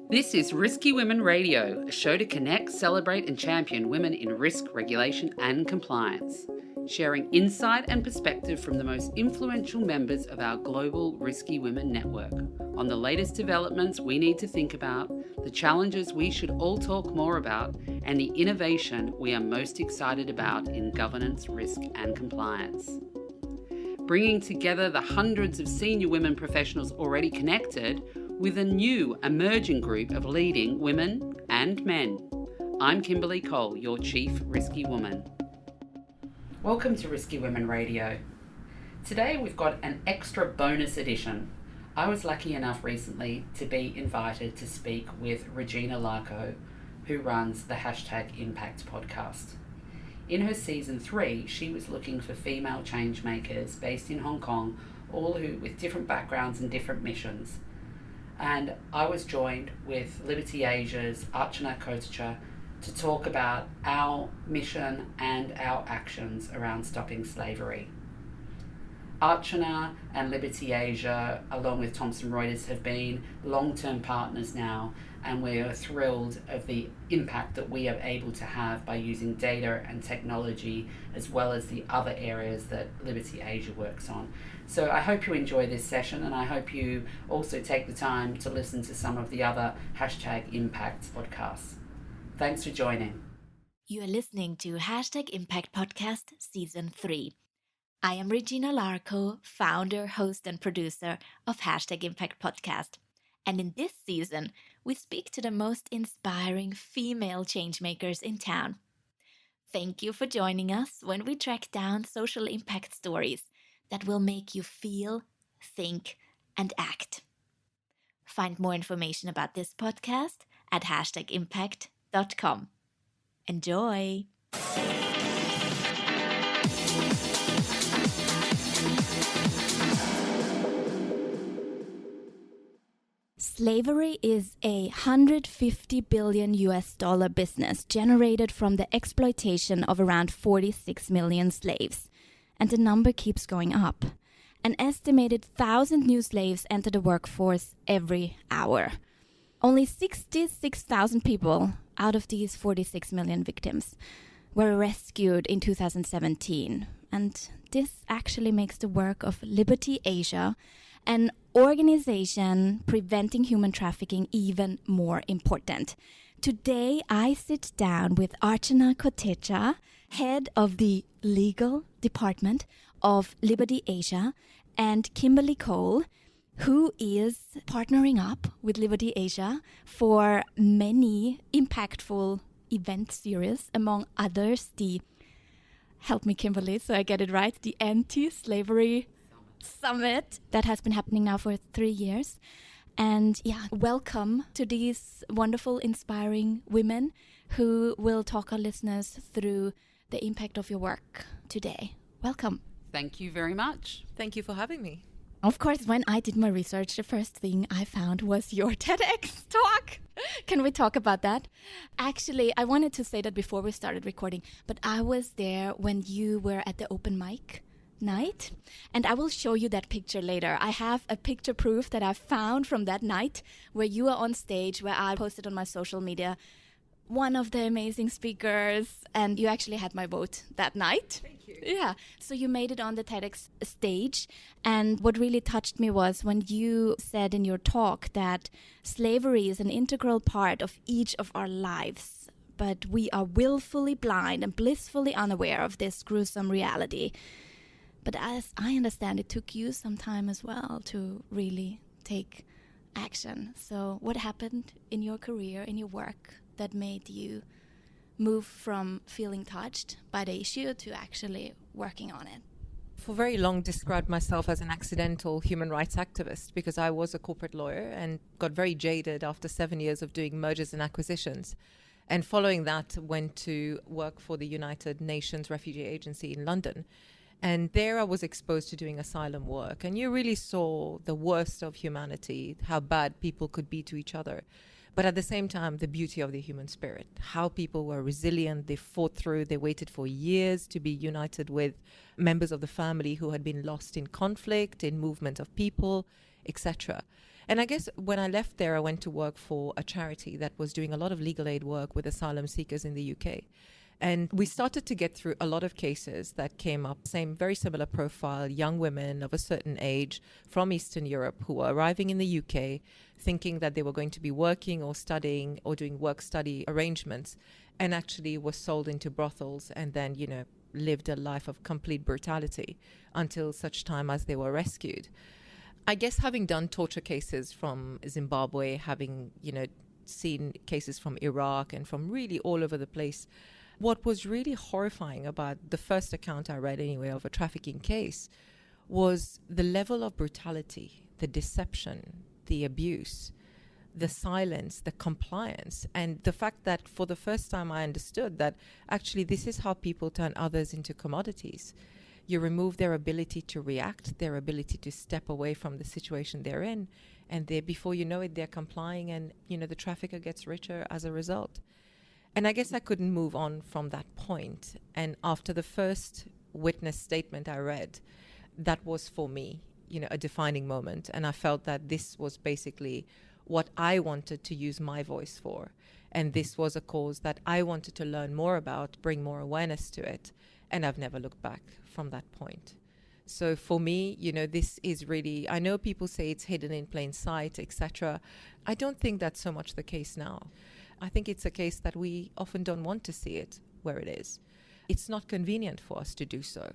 This is Risky Women Radio, a show to connect, celebrate and champion women in risk, regulation and compliance, sharing insight and perspective from the most influential members of our global Risky Women network on the latest developments we need to think about, the challenges we should all talk more about, and the innovation we are most excited about in governance, risk and compliance. Bringing together the hundreds of senior women professionals already connected with a new emerging group of leading women and men. I'm Kimberley Cole, your Chief Risky Woman. Welcome to Risky Women Radio. Today we've got an extra bonus edition. I was lucky enough recently to be invited to speak with Regina Larco, who runs the #Impact podcast. In her season 3, she was looking for female change makers based in Hong Kong, all who with different backgrounds and different missions. And I was joined with Liberty Asia's Archana Kotecha to talk about our mission and our actions around stopping slavery. Archana and Liberty Asia, along with Thomson Reuters, have been long-term partners now, and we are thrilled of the impact that we are able to have by using data and technology, as well as the other areas that Liberty Asia works on. So I hope you enjoy this session, and I hope you also take the time to listen to some of the other #Impact podcasts. Thanks for joining. You are listening to #Impact Podcast Season 3. I am Regina Larco, founder, host, and producer of #Impact Podcast. And in this season, we speak to the most inspiring female changemakers in town. Thank you for joining us when we track down social impact stories that will make you feel, think, and act. Find more information about this podcast at #impact.com. Enjoy! Slavery is a $150 billion business generated from the exploitation of around 46 million slaves. And the number keeps going up. An estimated 1,000 new slaves enter the workforce every hour. Only 66,000 people out of these 46 million victims were rescued in 2017. And this actually makes the work of Liberty Asia, an organization preventing human trafficking, even more important. Today, I sit down with Archana Kotecha, head of the legal department of Liberty Asia, and Kimberley Cole, who is partnering up with Liberty Asia for many impactful event series, among others, help me Kimberley so I get it right, the Anti-Slavery Summit that has been happening now for 3 years. And welcome to these wonderful, inspiring women who will talk our listeners through the impact of your work today. Welcome. Thank you very much. Thank you for having me. Of course, when I did my research, the first thing I found was your TEDx talk. Can we talk about that? Actually, I wanted to say that before we started recording, but I was there when you were at the open mic night, and I will show you that picture later. I have a picture proof that I found from that night where you are on stage, where I posted on my social media, one of the amazing speakers, and you actually had my vote that night. Thank you. Yeah, so you made it on the TEDx stage, and what really touched me was when you said in your talk that slavery is an integral part of each of our lives, but we are willfully blind and blissfully unaware of this gruesome reality. But as I understand, it took you some time as well to really take action. So what happened in your career, in your work, that made you move from feeling touched by the issue to actually working on it? For very long, described myself as an accidental human rights activist because I was a corporate lawyer and got very jaded after 7 years of doing mergers and acquisitions. And following that, went to work for the United Nations Refugee Agency in London. And there I was exposed to doing asylum work. And you really saw the worst of humanity, how bad people could be to each other. But at the same time, the beauty of the human spirit, how people were resilient, they fought through, they waited for years to be united with members of the family who had been lost in conflict, in movement of people, etc. And I guess when I left there, I went to work for a charity that was doing a lot of legal aid work with asylum seekers in the UK. And we started to get through a lot of cases that came up, very similar profile, young women of a certain age from Eastern Europe who were arriving in the UK thinking that they were going to be working or studying or doing work-study arrangements, and actually were sold into brothels and then, lived a life of complete brutality until such time as they were rescued. I guess having done torture cases from Zimbabwe, having, seen cases from Iraq and from really all over the place, what was really horrifying about the first account I read anyway of a trafficking case was the level of brutality, the deception, the abuse, the silence, the compliance, and the fact that for the first time I understood that actually this is how people turn others into commodities. You remove their ability to react, their ability to step away from the situation they're in, and before you know it, they're complying, and the trafficker gets richer as a result. And I guess I couldn't move on from that point. And after the first witness statement I read, that was for me, a defining moment. And I felt that this was basically what I wanted to use my voice for. And this was a cause that I wanted to learn more about, bring more awareness to it. And I've never looked back from that point. So for me, this is really, I know people say it's hidden in plain sight, etc. I don't think that's so much the case now. I think it's a case that we often don't want to see it where it is. It's not convenient for us to do so.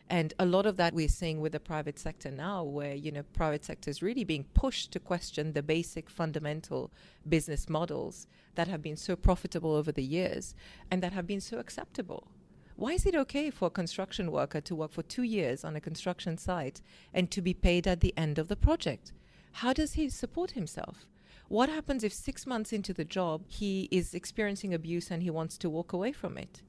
And a lot of that we're seeing with the private sector now, where, private sector is really being pushed to question the basic fundamental business models that have been so profitable over the years and that have been so acceptable. Why is it okay for a construction worker to work for 2 years on a construction site and to be paid at the end of the project? How does he support himself? What happens if 6 months into the job, he is experiencing abuse and he wants to walk away from it?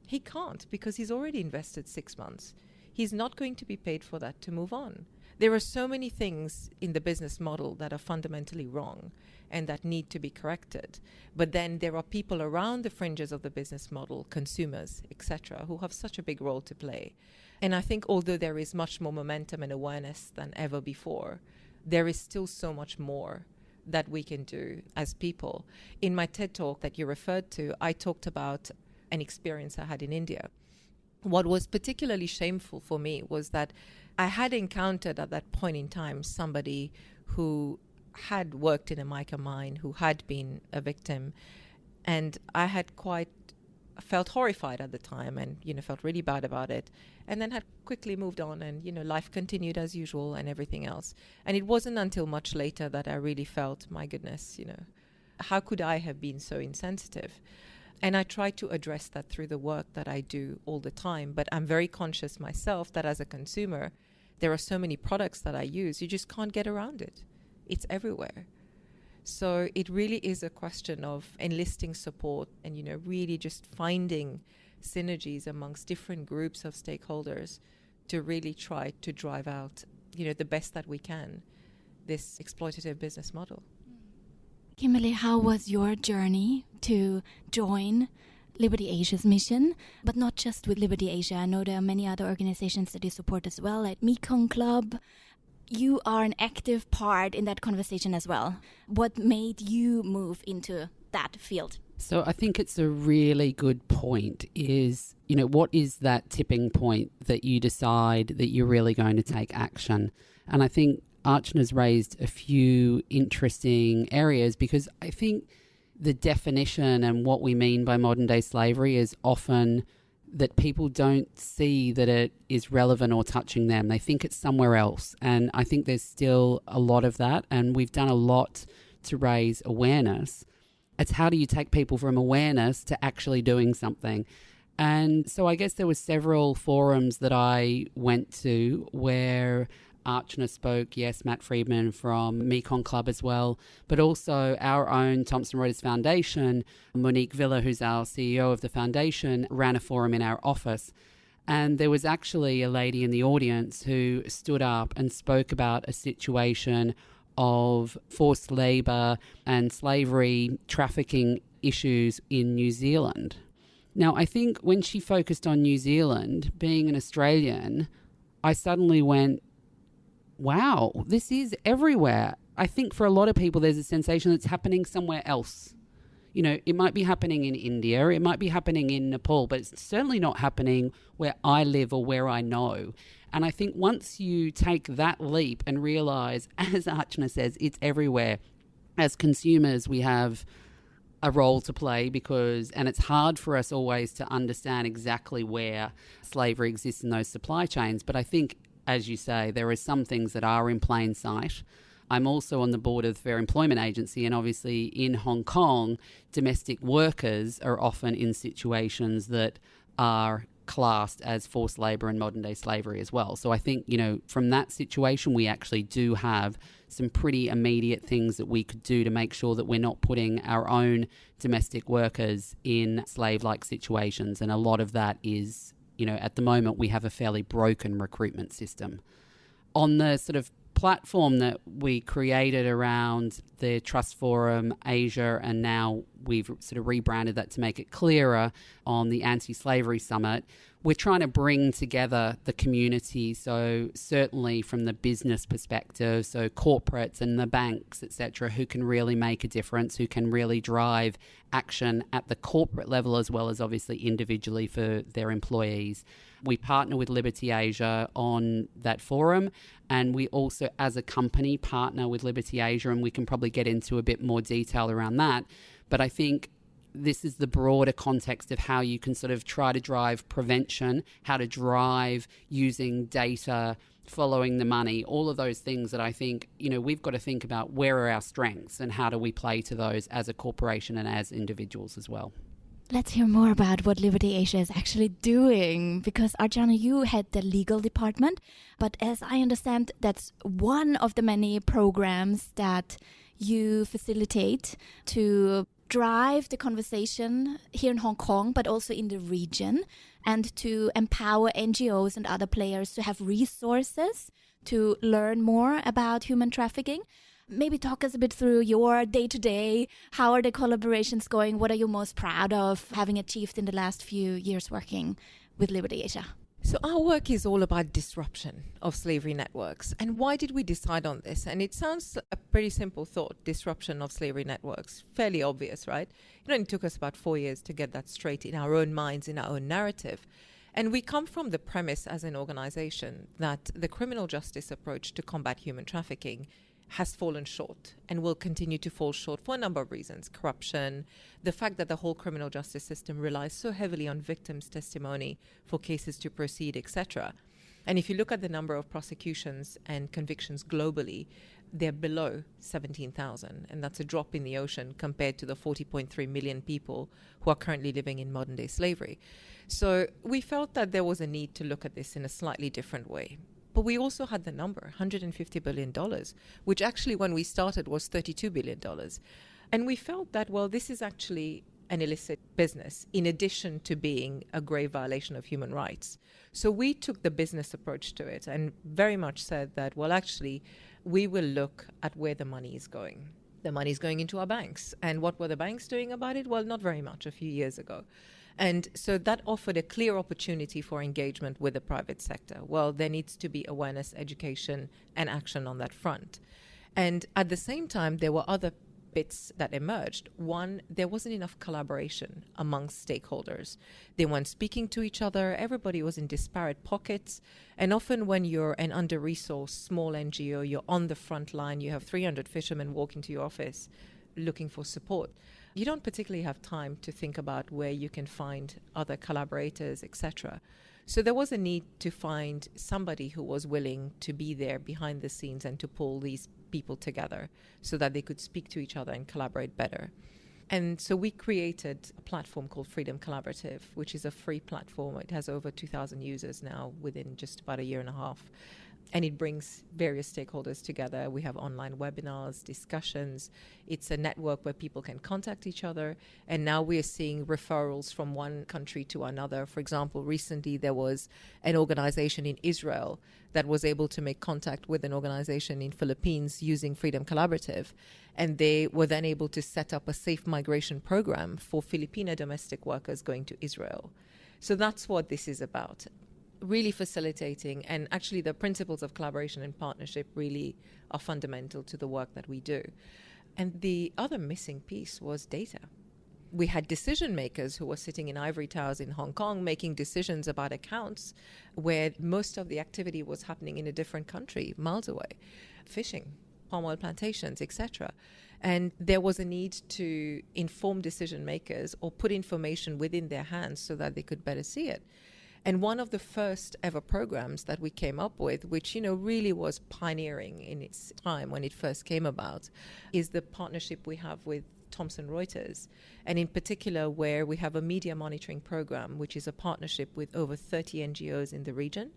He can't, because he's already invested 6 months. He's not going to be paid for that to move on. There are so many things in the business model that are fundamentally wrong and that need to be corrected. But then there are people around the fringes of the business model, consumers, etc., who have such a big role to play. And I think although there is much more momentum and awareness than ever before, there is still so much more that we can do as people. In my TED talk that you referred to, I talked about an experience I had in India. What was particularly shameful for me was that I had encountered at that point in time somebody who had worked in a mica mine, who had been a victim, and I had felt horrified at the time and, felt really bad about it, and then had quickly moved on and, life continued as usual and everything else. And it wasn't until much later that I really felt, my goodness, how could I have been so insensitive? And I try to address that through the work that I do all the time. But I'm very conscious myself that as a consumer, there are so many products that I use, you just can't get around it. It's everywhere. So it really is a question of enlisting support and, really just finding synergies amongst different groups of stakeholders to really try to drive out, the best that we can, this exploitative business model. Kimberley, how was your journey to join Liberty Asia's mission? But not just with Liberty Asia. I know there are many other organizations that you support as well, like Mekong Club. You are an active part in that conversation as well. What made you move into that field? So I think it's a really good point is, what is that tipping point that you decide that you're really going to take action? And I think Archana's raised a few interesting areas, because I think the definition and what we mean by modern day slavery is often that people don't see that it is relevant or touching them. They think it's somewhere else. And I think there's still a lot of that. And we've done a lot to raise awareness. It's how do you take people from awareness to actually doing something? And so I guess there were several forums that I went to where Archana spoke, yes, Matt Friedman from Mekong Club as well, but also our own Thomson Reuters Foundation, Monique Villa, who's our CEO of the foundation, ran a forum in our office. And there was actually a lady in the audience who stood up and spoke about a situation of forced labour and slavery trafficking issues in New Zealand. Now, I think when she focused on New Zealand, being an Australian, I suddenly went, wow, this is everywhere. I think for a lot of people, there's a sensation that's happening somewhere else. You know, it might be happening in India, it might be happening in Nepal, but it's certainly not happening where I live or where I know. And I think once you take that leap and realize, as Archana says, it's everywhere, as consumers, we have a role to play and it's hard for us always to understand exactly where slavery exists in those supply chains. But I think, as you say, there are some things that are in plain sight. I'm also on the board of the Fair Employment Agency, and obviously in Hong Kong, domestic workers are often in situations that are classed as forced labour and modern day slavery as well. So I think, you know, from that situation, we actually do have some pretty immediate things that we could do to make sure that we're not putting our own domestic workers in slave-like situations. And a lot of that is, you know, at the moment we have a fairly broken recruitment system. On the sort of platform that we created around the Trust Forum Asia, and now we've sort of rebranded that to make it clearer on the Anti-Slavery Summit, we're trying to bring together the community. So certainly from the business perspective, so corporates and the banks, etc., who can really make a difference, who can really drive action at the corporate level as well as obviously individually for their employees. We partner with Liberty Asia on that forum, and we also as a company partner with Liberty Asia, and we can probably get into a bit more detail around that. But I think this is the broader context of how you can sort of try to drive prevention, how to drive using data, following the money, all of those things that I think, you know, we've got to think about where are our strengths and how do we play to those as a corporation and as individuals as well. Let's hear more about what Liberty Asia is actually doing, because Archana, you head the legal department, but as I understand, that's one of the many programs that you facilitate to drive the conversation here in Hong Kong, but also in the region, and to empower NGOs and other players to have resources to learn more about human trafficking. Maybe talk us a bit through your day-to-day. How are the collaborations going? What are you most proud of having achieved in the last few years working with Liberty Asia? So our work is all about disruption of slavery networks. And why did we decide on this? And it sounds a pretty simple thought, disruption of slavery networks. Fairly obvious, right? It only took us about 4 years to get that straight in our own minds, in our own narrative. And we come from the premise as an organization that the criminal justice approach to combat human trafficking has fallen short and will continue to fall short for a number of reasons. Corruption, the fact that the whole criminal justice system relies so heavily on victims' testimony for cases to proceed, etc. And if you look at the number of prosecutions and convictions globally, they're below 17,000. And that's a drop in the ocean compared to the 40.3 million people who are currently living in modern-day slavery. So we felt that there was a need to look at this in a slightly different way. But we also had the number, $150 billion, which actually when we started was $32 billion. And we felt that, well, this is actually an illicit business in addition to being a grave violation of human rights. So we took the business approach to it and very much said that, well, actually, we will look at where the money is going. The money is going into our banks. And what were the banks doing about it? Well, not very much a few years ago. And so that offered a clear opportunity for engagement with the private sector. Well, there needs to be awareness, education, and action on that front. And at the same time, there were other bits that emerged. One, there wasn't enough collaboration amongst stakeholders. They weren't speaking to each other. Everybody was in disparate pockets. And often when you're an under-resourced small NGO, you're on the front line, you have 300 fishermen walking to your office looking for support. You don't particularly have time to think about where you can find other collaborators, etc. So there was a need to find somebody who was willing to be there behind the scenes and to pull these people together so that they could speak to each other and collaborate better. And so we created a platform called Freedom Collaborative, which is a free platform. It has over 2,000 users now within just about a year and a half. And it brings various stakeholders together. We have online webinars, discussions. It's a network where people can contact each other. And now we are seeing referrals from one country to another. For example, recently there was an organization in Israel that was able to make contact with an organization in Philippines using Freedom Collaborative. And they were then able to set up a safe migration program for Filipino domestic workers going to Israel. So that's what this is about. really facilitating, and actually the principles of collaboration and partnership really are fundamental to the work that we do. And the other missing piece was data. We had decision makers who were sitting in ivory towers in Hong Kong making decisions about accounts where most of the activity was happening in a different country, miles away, fishing, palm oil plantations, etc. And there was a need to inform decision makers or put information within their hands so that they could better see it. And one of the first ever programs that we came up with, which, really was pioneering in its time when it first came about, is the partnership we have with Thomson Reuters, and in particular where we have a media monitoring program, which is a partnership with over 30 NGOs in the region.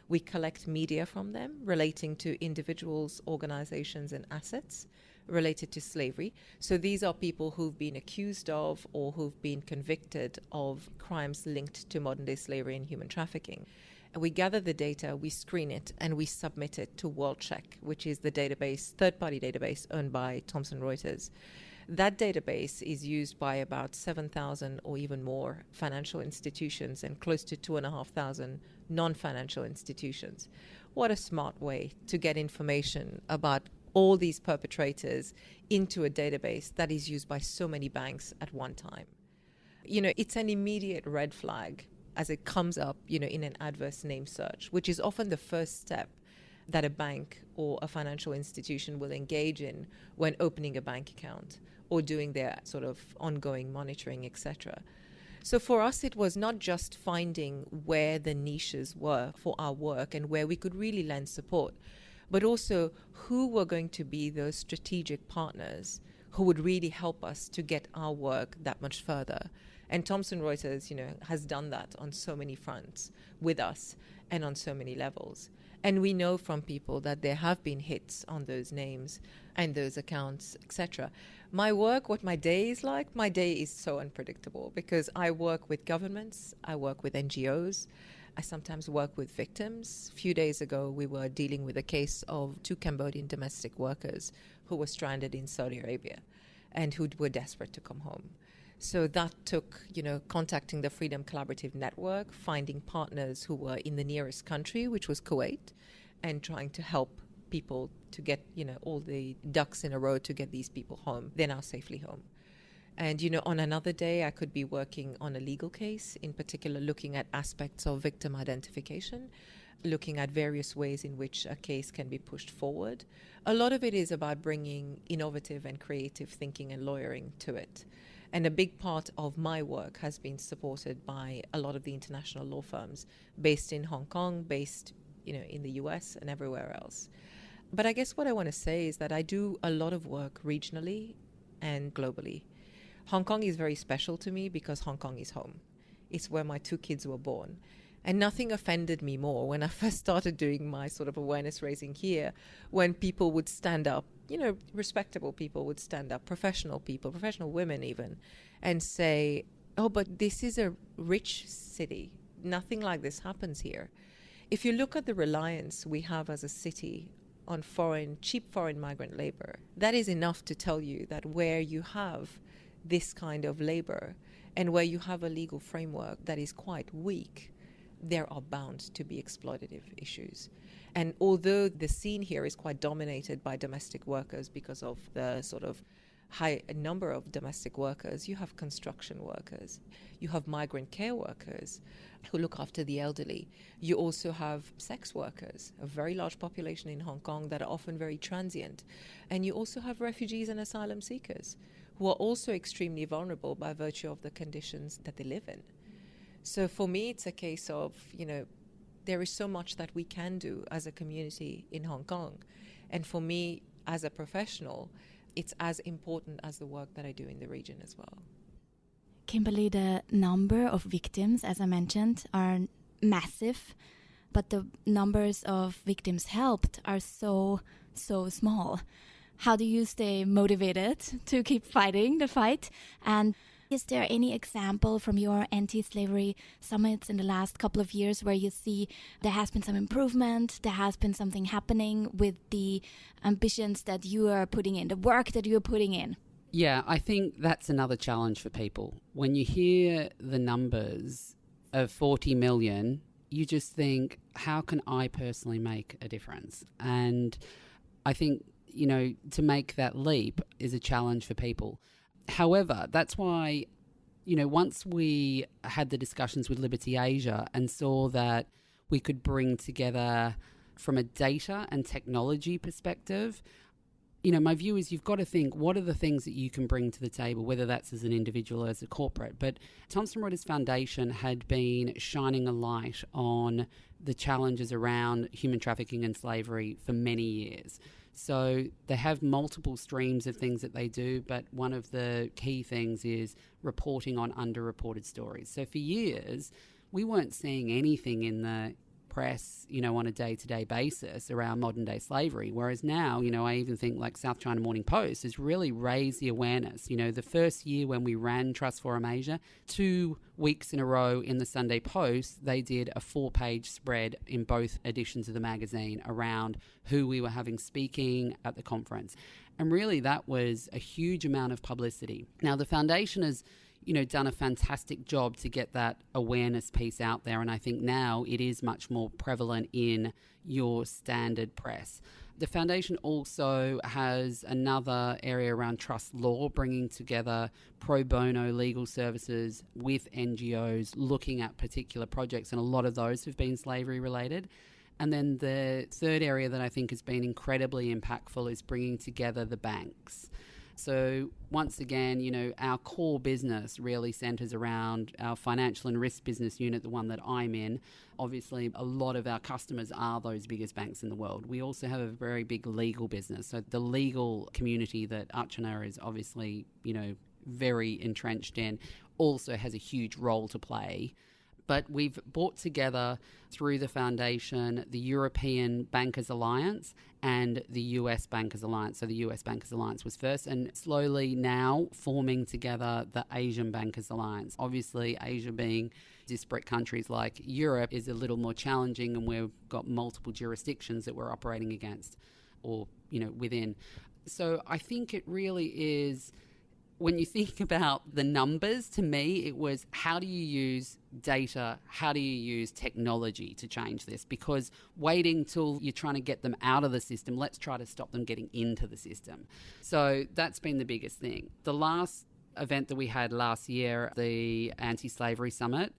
We collect media from them relating to individuals, organizations, and assets related to slavery. So these are people who've been accused of or who've been convicted of crimes linked to modern-day slavery and human trafficking. And we gather the data, we screen it, and we submit it to WorldCheck, which is the database, third-party database owned by Thomson Reuters. That database is used by about 7,000 or even more financial institutions and close to 2,500 non-financial institutions. What a smart way to get information about all these perpetrators into a database that is used by so many banks at one time. It's an immediate red flag as it comes up, in an adverse name search, which is often the first step that a bank or a financial institution will engage in when opening a bank account or doing their sort of ongoing monitoring, etc. So for us, it was not just finding where the niches were for our work and where we could really lend support, but also who were going to be those strategic partners who would really help us to get our work that much further. And Thomson Reuters, has done that on so many fronts with us and on so many levels. And we know from people that there have been hits on those names and those accounts, etc. My work, what my day is like, my day is so unpredictable because I work with governments, I work with NGOs, I sometimes work with victims. A few days ago, we were dealing with a case of 2 Cambodian domestic workers who were stranded in Saudi Arabia and who were desperate to come home. So that took, contacting the Freedom Collaborative Network, finding partners who were in the nearest country, which was Kuwait, and trying to help people to get, all the ducks in a row to get these people home. They're now safely home. And, on another day, I could be working on a legal case, in particular looking at aspects of victim identification, looking at various ways in which a case can be pushed forward. A lot of it is about bringing innovative and creative thinking and lawyering to it. And a big part of my work has been supported by a lot of the international law firms based in Hong Kong, based, in the US and everywhere else. But I guess what I want to say is that I do a lot of work regionally and globally. Hong Kong is very special to me because Hong Kong is home. It's where my 2 kids were born. And nothing offended me more when I first started doing my sort of awareness raising here, when people would stand up, respectable people would stand up, professional people, professional women even, and say, oh, but this is a rich city. Nothing like this happens here. If you look at the reliance we have as a city on cheap foreign migrant labor, that is enough to tell you that where you have this kind of labor and where you have a legal framework that is quite weak, there are bound to be exploitative issues. And although the scene here is quite dominated by domestic workers because of the sort of high number of domestic workers, you have construction workers, you have migrant care workers who look after the elderly. You also have sex workers, a very large population in Hong Kong that are often very transient. And you also have refugees and asylum seekers who are also extremely vulnerable by virtue of the conditions that they live in. So for me, it's a case of, there is so much that we can do as a community in Hong Kong. And for me, as a professional, it's as important as the work that I do in the region as well. Kimberley, the number of victims, as I mentioned, are massive, but the numbers of victims helped are so small. How do you stay motivated to keep fighting the fight? And is there any example from your anti-slavery summits in the last couple of years where you see there has been some improvement, there has been something happening with the ambitions that you are putting in, the work that you're putting in? Yeah, I think that's another challenge for people. When you hear the numbers of 40 million you just think, how can I personally make a difference? And I think, to make that leap is a challenge for people. However, that's why, once we had the discussions with Liberty Asia and saw that we could bring together from a data and technology perspective, my view is you've got to think, what are the things that you can bring to the table, whether that's as an individual or as a corporate. But Thomson Reuters Foundation had been shining a light on the challenges around human trafficking and slavery for many years. So they have multiple streams of things that they do, but one of the key things is reporting on underreported stories. So for years, we weren't seeing anything in the press, on a day-to-day basis around modern-day slavery. Whereas now, I even think like South China Morning Post has really raised the awareness. The first year when we ran Trust Forum Asia, 2 weeks in a row in the Sunday Post, they did a 4-page spread in both editions of the magazine around who we were having speaking at the conference. And really that was a huge amount of publicity. Now the foundation has done a fantastic job to get that awareness piece out there. And I think now it is much more prevalent in your standard press. The foundation also has another area around trust law, bringing together pro bono legal services with NGOs, looking at particular projects. And a lot of those have been slavery related. And then the third area that I think has been incredibly impactful is bringing together the banks. So once again, our core business really centres around our financial and risk business unit, the one that I'm in. Obviously, a lot of our customers are those biggest banks in the world. We also have a very big legal business. So the legal community that Archana is obviously, very entrenched in also has a huge role to play. But we've brought together through the foundation the European Bankers Alliance and the US Bankers Alliance. So the US Bankers Alliance was first, and slowly now forming together the Asian Bankers Alliance. Obviously, Asia being disparate countries like Europe is a little more challenging, and we've got multiple jurisdictions that we're operating against or, within. So I think it really is, when you think about the numbers, to me, it was how do you use data, how do you use technology to change this? Because waiting till you're trying to get them out of the system, let's try to stop them getting into the system. So that's been the biggest thing. The last event that we had last year, the Anti-Slavery Summit,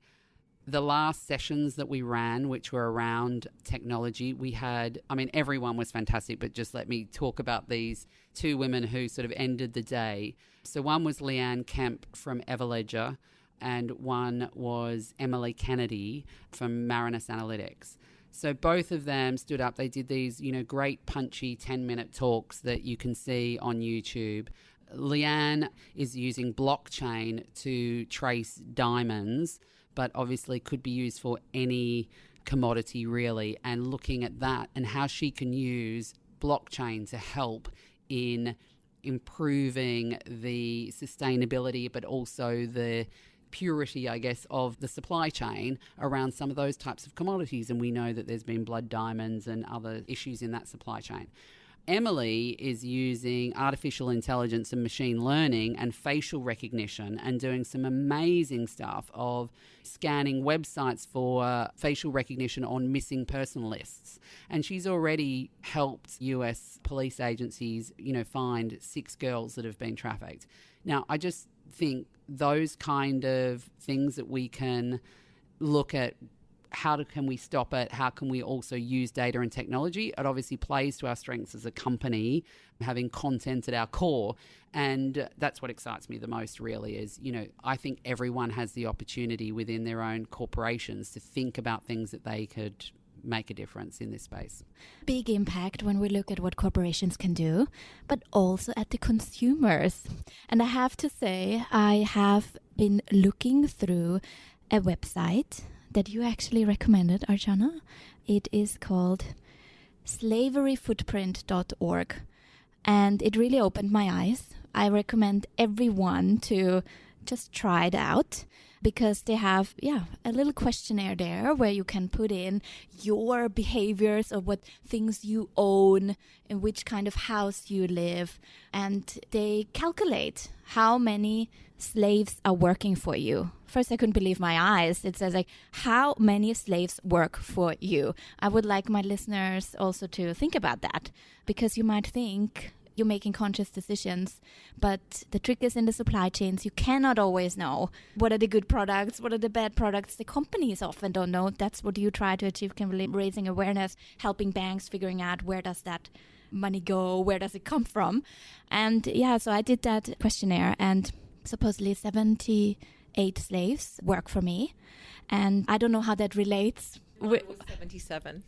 the last sessions that we ran, which were around technology, we had, everyone was fantastic, but just let me talk about these 2 women who sort of ended the day. So one was Leanne Kemp from Everledger, and one was Emily Kennedy from Marinus Analytics. So both of them stood up. They did these, great punchy 10-minute talks that you can see on YouTube. Leanne is using blockchain to trace diamonds, but obviously could be used for any commodity really, and looking at that and how she can use blockchain to help in improving the sustainability, but also the purity, I guess, of the supply chain around some of those types of commodities. And we know that there's been blood diamonds and other issues in that supply chain. Emily is using artificial intelligence and machine learning and facial recognition and doing some amazing stuff of scanning websites for facial recognition on missing person lists. And she's already helped US police agencies, find 6 girls that have been trafficked. Now, I just think those kind of things that we can look at, can we stop it? How can we also use data and technology? It obviously plays to our strengths as a company, having content at our core. And that's what excites me the most, really, is, I think everyone has the opportunity within their own corporations to think about things that they could make a difference in this space. Big impact when we look at what corporations can do, but also at the consumers. And I have to say, I have been looking through a website that you actually recommended, Archana. It is called slaveryfootprint.org. And it really opened my eyes. I recommend everyone to just try it out, because they have a little questionnaire there where you can put in your behaviors of what things you own, in which kind of house you live, and they calculate how many slaves are working for you. First, I couldn't believe my eyes. It says like, how many slaves work for you? I would like my listeners also to think about that, because you might think you're making conscious decisions, but the trick is in the supply chains. You cannot always know what are the good products, what are the bad products. The companies often don't know. That's what you try to achieve, Kimberley, raising awareness, helping banks figuring out where does that money go, where does it come from. And so I did that questionnaire, and supposedly 78 slaves work for me. And I don't know how that relates. Mine was 77.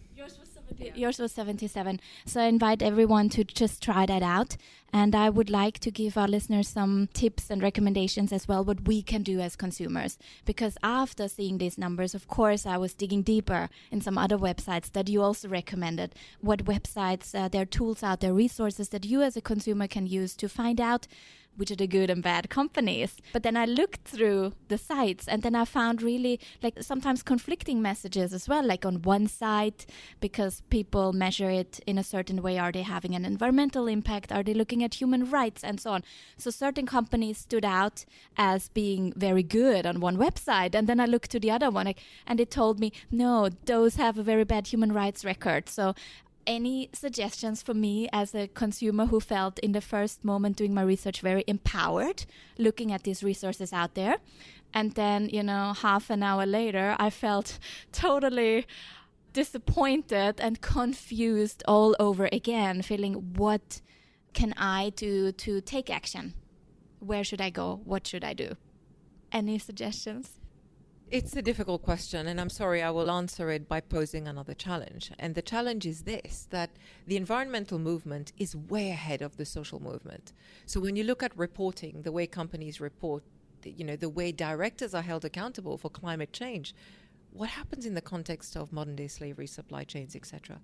Yours was 77. So I invite everyone to just try that out. And I would like to give our listeners some tips and recommendations as well, what we can do as consumers. Because after seeing these numbers, of course, I was digging deeper in some other websites that you also recommended. What websites, there are tools out there, resources that you as a consumer can use to find out which are the good and bad companies. But then I looked through the sites, and then I found really like sometimes conflicting messages as well. Like on one site, because people measure it in a certain way, are they having an environmental impact? Are they looking at human rights and so on? So certain companies stood out as being very good on one website. And then I looked to the other one, and it told me, no, those have a very bad human rights record. So any suggestions for me as a consumer who felt in the first moment doing my research very empowered, looking at these resources out there? And then, half an hour later, I felt totally disappointed and confused all over again, feeling what can I do to take action? Where should I go? What should I do? Any suggestions? It's a difficult question, and I'm sorry, I will answer it by posing another challenge. And the challenge is this, that the environmental movement is way ahead of the social movement. So when you look at reporting, the way companies report, the way directors are held accountable for climate change, what happens in the context of modern day slavery, supply chains, etc.?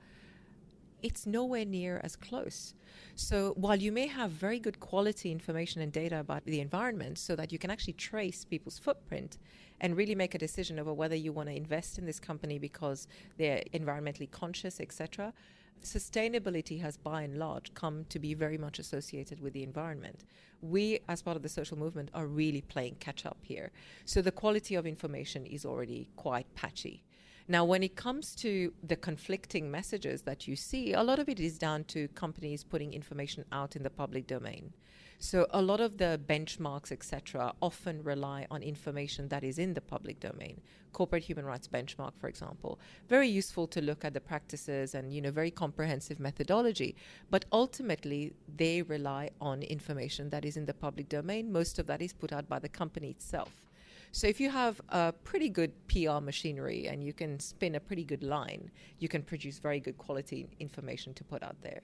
It's nowhere near as close. So while you may have very good quality information and data about the environment so that you can actually trace people's footprint and really make a decision over whether you want to invest in this company because they're environmentally conscious, etc., sustainability has by and large come to be very much associated with the environment. We, as part of the social movement, are really playing catch up here. So the quality of information is already quite patchy. Now, when it comes to the conflicting messages that you see, a lot of it is down to companies putting information out in the public domain. So a lot of the benchmarks, etc., often rely on information that is in the public domain. Corporate human rights benchmark, for example, very useful to look at the practices and, very comprehensive methodology. But ultimately, they rely on information that is in the public domain. Most of that is put out by the company itself. So if you have a pretty good PR machinery and you can spin a pretty good line, you can produce very good quality information to put out there.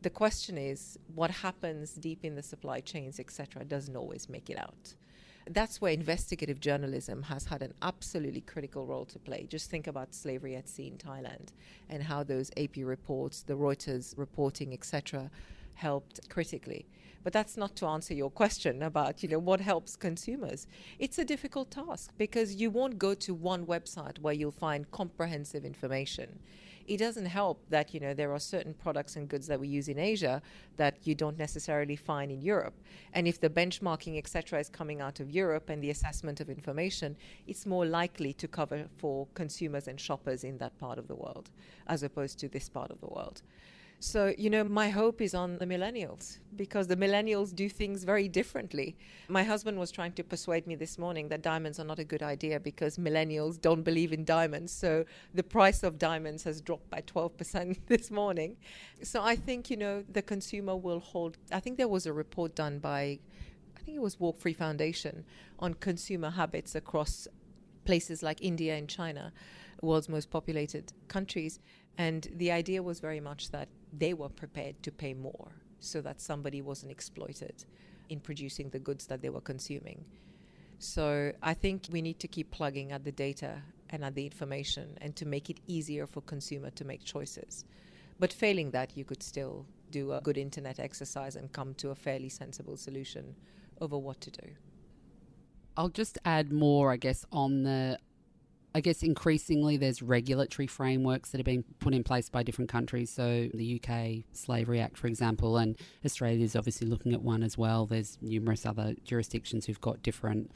The question is, what happens deep in the supply chains, etc., doesn't always make it out. That's where investigative journalism has had an absolutely critical role to play. Just think about slavery at sea in Thailand and how those AP reports, the Reuters reporting, etc., helped critically. But that's not to answer your question about, what helps consumers. It's a difficult task because you won't go to one website where you'll find comprehensive information. It doesn't help that, there are certain products and goods that we use in Asia that you don't necessarily find in Europe. And if the benchmarking, etc., is coming out of Europe and the assessment of information, it's more likely to cover for consumers and shoppers in that part of the world as opposed to this part of the world. So, my hope is on the millennials because the millennials do things very differently. My husband was trying to persuade me this morning that diamonds are not a good idea because millennials don't believe in diamonds. So the price of diamonds has dropped by 12% this morning. So I think, the consumer will hold. I think there was a report done by, I think it was Walk Free Foundation on consumer habits across places like India and China, world's most populated countries. And the idea was very much that they were prepared to pay more so that somebody wasn't exploited in producing the goods that they were consuming. So I think we need to keep plugging at the data and at the information and to make it easier for consumer to make choices. But failing that, you could still do a good internet exercise and come to a fairly sensible solution over what to do. I'll just add more, I guess, increasingly there's regulatory frameworks that are being put in place by different countries. So the UK Slavery Act, for example, and Australia is obviously looking at one as well. There's numerous other jurisdictions who've got different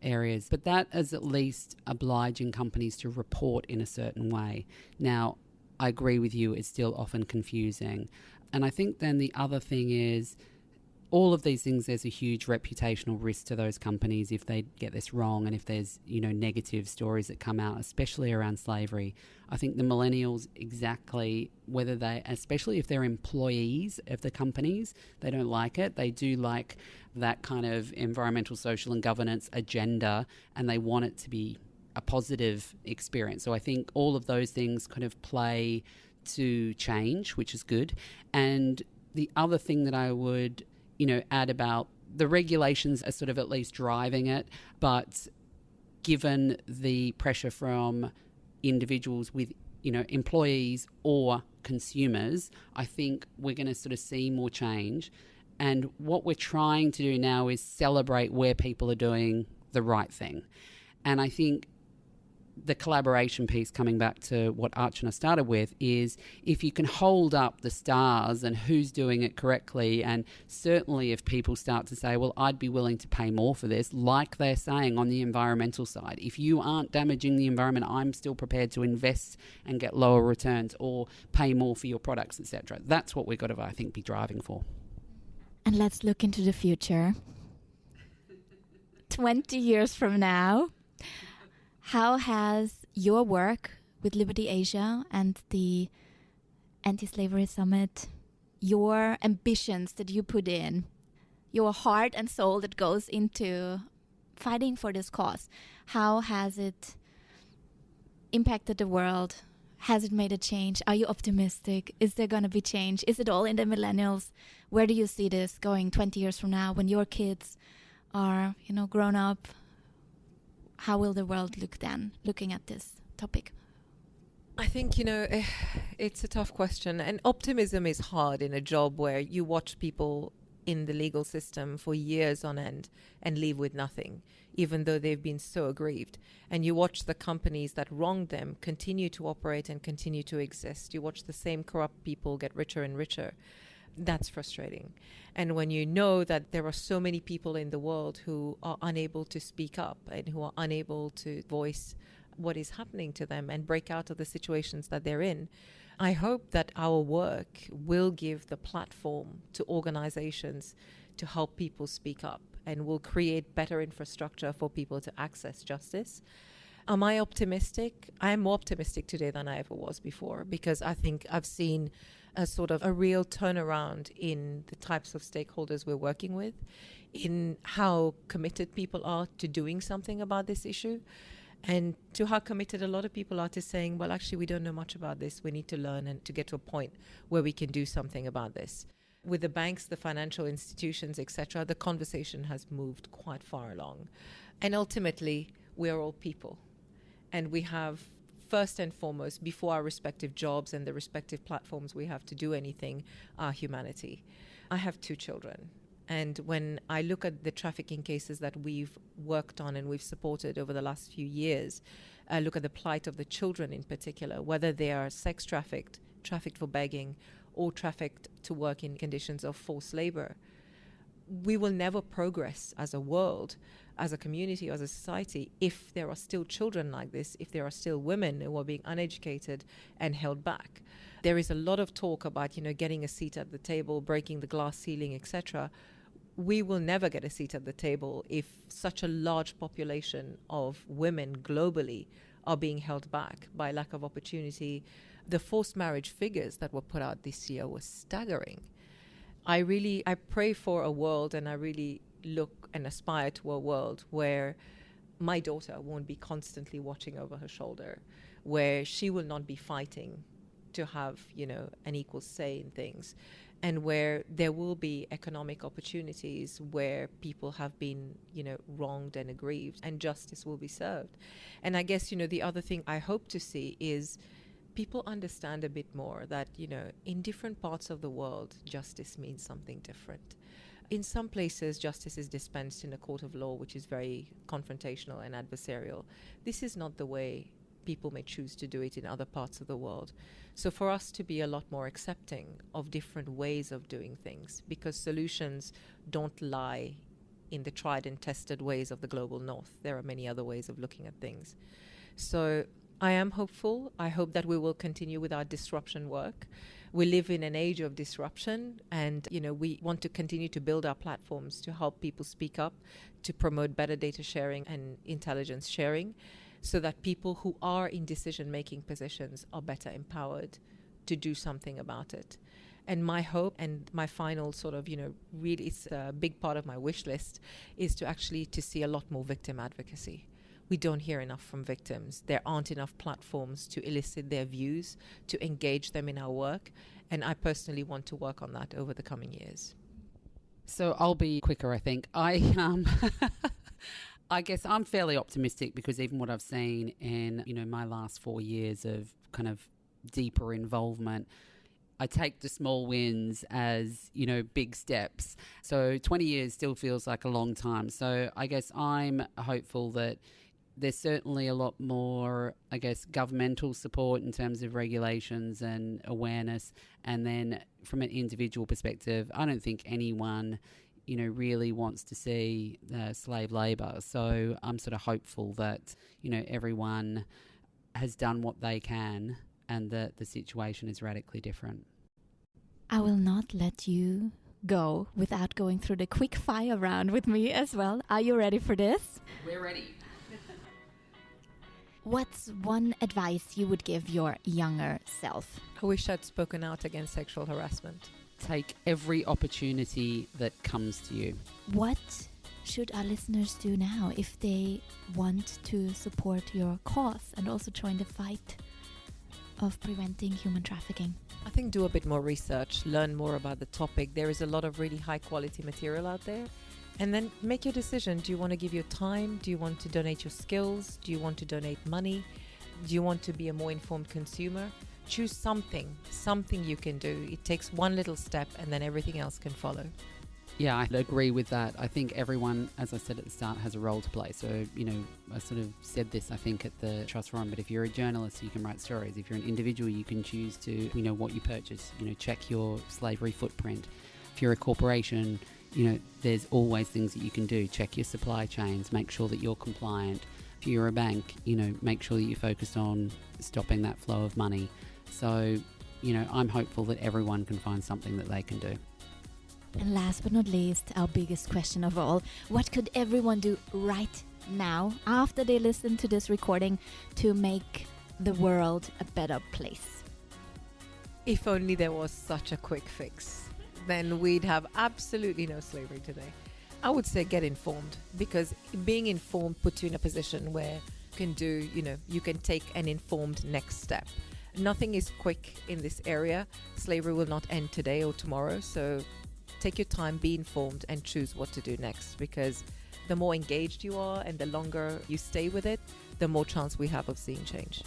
areas. But that is at least obliging companies to report in a certain way. Now, I agree with you, it's still often confusing. And I think then the other thing is, all of these things, there's a huge reputational risk to those companies if they get this wrong, and if there's, negative stories that come out, especially around slavery. I think the millennials, exactly, especially if they're employees of the companies, they don't like it. They do like that kind of environmental, social and governance agenda, and they want it to be a positive experience. So I think all of those things kind of play to change, which is good. And the other thing that I would add about the regulations are sort of at least driving it, but given the pressure from individuals with, employees or consumers, I think we're going to sort of see more change. And what we're trying to do now is celebrate where people are doing the right thing. And I think the collaboration piece, coming back to what Archana started with, is if you can hold up the stars and who's doing it correctly, and certainly if people start to say, well, I'd be willing to pay more for this, like they're saying on the environmental side. If you aren't damaging the environment, I'm still prepared to invest and get lower returns or pay more for your products, etc. That's what we've got to, I think, be driving for. And let's look into the future. 20 years from now, how has your work with Liberty Asia and the Anti-Slavery Summit, your ambitions that you put in, your heart and soul that goes into fighting for this cause, how has it impacted the world? Has it made a change? Are you optimistic? Is there going to be change? Is it all in the millennials? Where do you see this going 20 years from now when your kids are, grown up? How will the world look then, looking at this topic? I think, it's a tough question. And optimism is hard in a job where you watch people in the legal system for years on end and leave with nothing, even though they've been so aggrieved. And you watch the companies that wronged them continue to operate and continue to exist. You watch the same corrupt people get richer and richer. That's frustrating. And when you know that there are so many people in the world who are unable to speak up and who are unable to voice what is happening to them and break out of the situations that they're in, I hope that our work will give the platform to organizations to help people speak up and will create better infrastructure for people to access justice. Am I optimistic? I am more optimistic today than I ever was before, because I think I've seen a sort of a real turnaround in the types of stakeholders we're working with, in how committed people are to doing something about this issue, and to how committed a lot of people are to saying, well, actually, we don't know much about this. We need to learn and to get to a point where we can do something about this. With the banks, the financial institutions, etc., the conversation has moved quite far along. And ultimately, we're all people. And we have, first and foremost, before our respective jobs and the respective platforms we have to do anything, our humanity. I have 2 children. And when I look at the trafficking cases that we've worked on and we've supported over the last few years, I look at the plight of the children in particular, whether they are sex trafficked, trafficked for begging, or trafficked to work in conditions of forced labor. We will never progress as a world, as a community, as a society, if there are still children like this, if there are still women who are being uneducated and held back. There is a lot of talk about, getting a seat at the table, breaking the glass ceiling, etc. We will never get a seat at the table if such a large population of women globally are being held back by lack of opportunity. The forced marriage figures that were put out this year were staggering. I pray for a world, and I really look and aspire to a world where my daughter won't be constantly watching over her shoulder, where she will not be fighting to have, an equal say in things, and where there will be economic opportunities where people have been, wronged and aggrieved, and justice will be served. And I guess, the other thing I hope to see is people understand a bit more that, in different parts of the world, justice means something different. In some places, justice is dispensed in a court of law, which is very confrontational and adversarial. This is not the way people may choose to do it in other parts of the world. So for us to be a lot more accepting of different ways of doing things, because solutions don't lie in the tried and tested ways of the global north. There are many other ways of looking at things. So I am hopeful. I hope that we will continue with our disruption work. We live in an age of disruption, and we want to continue to build our platforms to help people speak up, to promote better data sharing and intelligence sharing, so that people who are in decision-making positions are better empowered to do something about it. And my hope and my final sort of, really it's a big part of my wish list is to see a lot more victim advocacy. We don't hear enough from victims. There aren't enough platforms to elicit their views, to engage them in our work. And I personally want to work on that over the coming years. So I'll be quicker, I think. I guess I'm fairly optimistic because even what I've seen in, my last 4 years of kind of deeper involvement, I take the small wins as, big steps. So 20 years still feels like a long time. So I guess I'm hopeful that there's certainly a lot more, governmental support in terms of regulations and awareness. And then from an individual perspective, I don't think anyone, really wants to see slave labour. So I'm sort of hopeful that, everyone has done what they can and that the situation is radically different. I will not let you go without going through the quick fire round with me as well. Are you ready for this? We're ready. What's one advice you would give your younger self? I wish I'd spoken out against sexual harassment. Take every opportunity that comes to you. What should our listeners do now if they want to support your cause and also join the fight of preventing human trafficking? I think do a bit more research, learn more about the topic. There is a lot of really high quality material out there. And then make your decision. Do you want to give your time? Do you want to donate your skills? Do you want to donate money? Do you want to be a more informed consumer? Choose something you can do. It takes one little step and then everything else can follow. Yeah, I agree with that. I think everyone, as I said at the start, has a role to play. So, I sort of said this, I think, at the Trust Forum, but if you're a journalist, you can write stories. If you're an individual, you can choose to, what you purchase, check your slavery footprint. If you're a corporation, there's always things that you can do. Check your supply chains, make sure that you're compliant. If you're a bank, make sure that you're focused on stopping that flow of money. So, I'm hopeful that everyone can find something that they can do. And last but not least, our biggest question of all, what could everyone do right now after they listen to this recording to make the world a better place? If only there was such a quick fix, then we'd have absolutely no slavery today. I would say get informed, because being informed puts you in a position where you can do, you can take an informed next step. Nothing is quick in this area. Slavery will not end today or tomorrow. So take your time, be informed, and choose what to do next, because the more engaged you are and the longer you stay with it, the more chance we have of seeing change.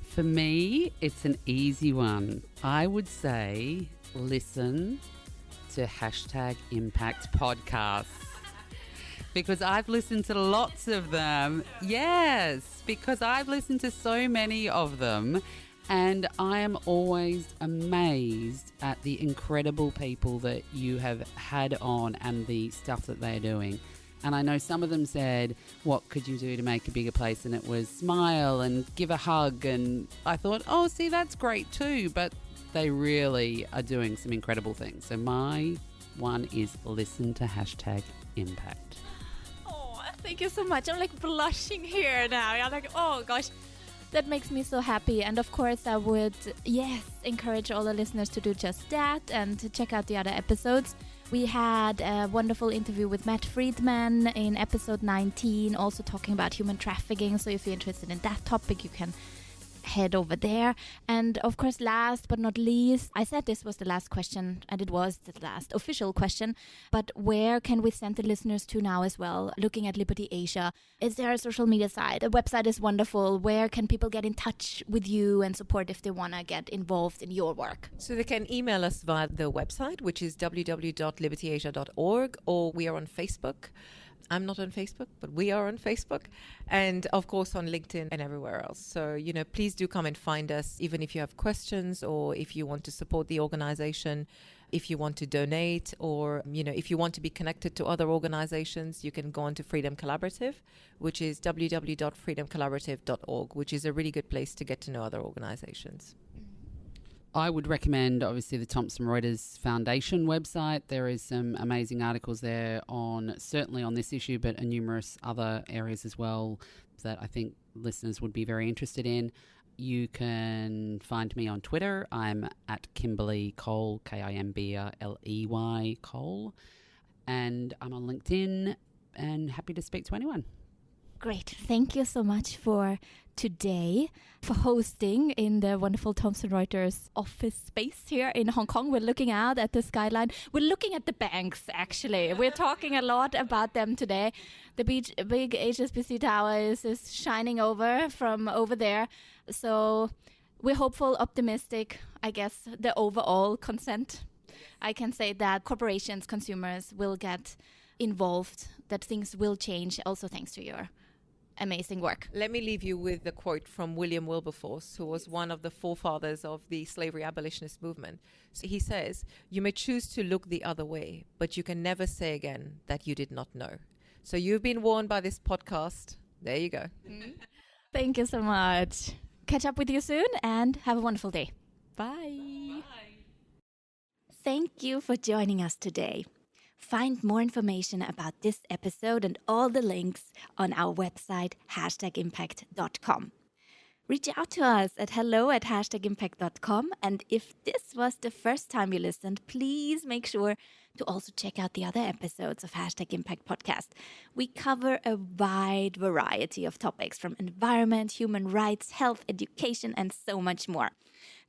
For me, it's an easy one. I would say listen to #Impact podcasts, because I've listened to lots of them. Yes, because I've listened to so many of them, and I am always amazed at the incredible people that you have had on and the stuff that they're doing. And I know some of them said, what could you do to make a bigger place? And it was smile and give a hug. And I thought, oh, see, that's great too. But they really are doing some incredible things. So my one is listen to #Impact. Oh, thank you so much. I'm like blushing here now. I'm like, oh gosh, that makes me so happy. And of course, I would, encourage all the listeners to do just that and to check out the other episodes. We had a wonderful interview with Matt Friedman in episode 19, also talking about human trafficking. So if you're interested in that topic, you can head over there. And of course, last but not least, I said this was the last question, and it was the last official question, but where can we send the listeners to now as well, looking at Liberty Asia? Is there a social media site? The website is wonderful. Where can people get in touch with you and support if they want to get involved in your work? So they can email us via the website, which is www.libertyasia.org, or we are on Facebook. I'm not on Facebook, but we are on Facebook, and of course on LinkedIn and everywhere else. So, please do come and find us, even if you have questions or if you want to support the organization, if you want to donate, or, if you want to be connected to other organizations, you can go on to Freedom Collaborative, which is www.freedomcollaborative.org, which is a really good place to get to know other organizations. I would recommend, obviously, the Thomson Reuters Foundation website. There is some amazing articles there certainly on this issue, but numerous other areas as well that I think listeners would be very interested in. You can find me on Twitter. I'm at Kimberley Cole, Kimberley Cole. And I'm on LinkedIn and happy to speak to anyone. Great. Thank you so much for today, for hosting in the wonderful Thomson Reuters office space here in Hong Kong. We're looking out at the skyline. We're looking at the banks, actually. We're talking a lot about them today. The big HSBC tower is shining over from over there. So we're hopeful, optimistic, I guess, the overall consent. I can say that corporations, consumers will get involved, that things will change, also thanks to your amazing work. Let me leave you with the quote from William Wilberforce, who was one of the forefathers of the slavery abolitionist movement. So he says, "You may choose to look the other way, but you can never say again that you did not know." So you've been warned by this podcast. There you go. Thank you so much. Catch up with you soon and have a wonderful day. Bye. Thank you for joining us today. Find more information about this episode and all the links on our website, #impact.com. Reach out to us at hello@impact.com. And if this was the first time you listened, please make sure to also check out the other episodes of #Impact Podcast. We cover a wide variety of topics from environment, human rights, health, education, and so much more.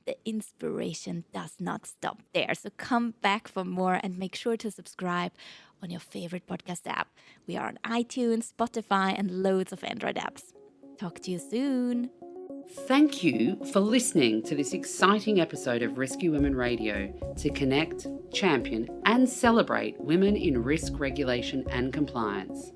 The inspiration does not stop there. So come back for more and make sure to subscribe on your favorite podcast app. We are on iTunes, Spotify, and loads of Android apps. Talk to you soon. Thank you for listening to this exciting episode of Rescue Women Radio to connect, champion, and celebrate women in risk regulation and compliance.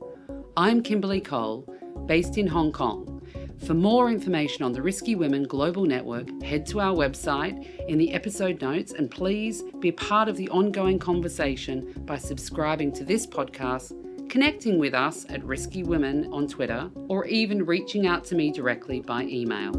I'm Kimberley Cole, based in Hong Kong. For more information on the Risky Women Global Network, head to our website in the episode notes, and please be a part of the ongoing conversation by subscribing to this podcast, connecting with us at Risky Women on Twitter, or even reaching out to me directly by email.